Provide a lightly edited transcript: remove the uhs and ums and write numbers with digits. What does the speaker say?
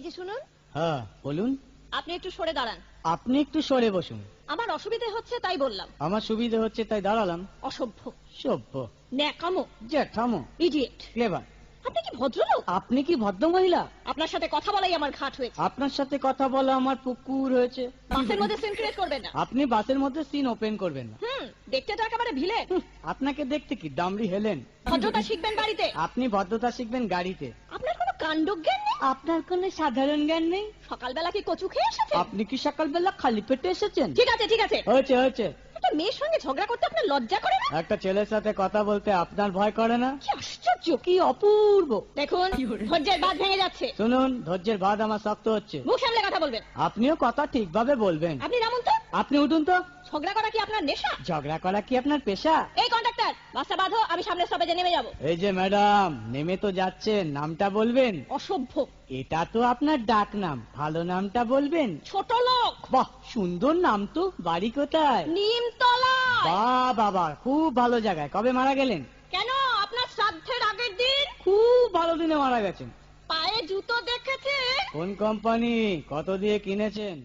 এদিকে শুনুন। হ্যাঁ বলুন। আপনি একটু সরে দাঁড়ান। আপনি একটু সরে বসুন। আমার অসুবিধা হচ্ছে তাই বললাম। আমার সুবিধা হচ্ছে তাই দাঁড়ালাম। অসভ্য, সভ্য, ন্যাকামো, জ্যাঠামো, ইডিয়েট। ক্লেভার। আপনি কি ভদ্রলোক? আপনি কি ভদ্র মহিলা? আপনার সাথে কথা বলাই আমার ঘাট হয়েছে। আপনার সাথে কথা বলা আমার পুকুর হয়েছে। বাসের মধ্যে সিন ক্রিয়েট করবেন না। আপনি বাসের মধ্যে সিন ওপেন করবেন না। দেখতে তো একেবারে ভিলে। আপনাকে দেখতে কি ডামরি হেলেন? ভদ্রতা শিখবেন বাড়িতে। আপনি ভদ্রতা শিখবেন গাড়িতে। আপনার কোনো কাণ্ডজ্ঞান নেই? আপনার কোনো সাধারণ জ্ঞান নেই? সকালবেলা কি কচু খেয়ে এসেছেন? আপনি কি সকালবেলা খালি পেটে এসেছেন? ঠিক আছে ঠিক আছে, হয়েছে হয়েছে। একটা মেয়ের সঙ্গে ঝগড়া করতে আপনার লজ্জা করে না? একটা ছেলের সাথে কথা বলতে আপনার ভয় করে না? কি আশ্চর্য, কি অপূর্ব। দেখুন ধৈর্যের বাঁধ ভেঙে যাচ্ছে। শুনুন, ধৈর্যের বাঁধ আমার শক্ত হচ্ছে। মুখ সামলে কথা বলবেন। আপনিও কথা ঠিকভাবে বলবেন। আপনি নামুন তো। আপনি উঠুন তো। ঝগড়া করা কি আপনার নেশা? ঝগড়া করা কি আপনার পেশা? এই কন্ডাক্টর, বাসটা বাঁধো, আমি সামনের স্টপেজে নেমে যাব। এই যে ম্যাডাম, নেমে তো যাচ্ছেন, নামটা বলবেন। অসভ্য। এটা তো আপনার ডাক নাম, ভালো নামটা বলবেন। ছোট লোক। বাহ, সুন্দর নাম তো। বাড়ি কোথায়? নিমতলা। বাহ বাবা, খুব ভালো জায়গায়। কবে মারা গেলেন? কেন, আপনার শ্রাদ্ধের আগের দিন। খুব ভালো দিনে মারা গেছেন। পায়ে জুতো দেখেছে? কোন কোম্পানি? কত দিয়ে কিনেছেন?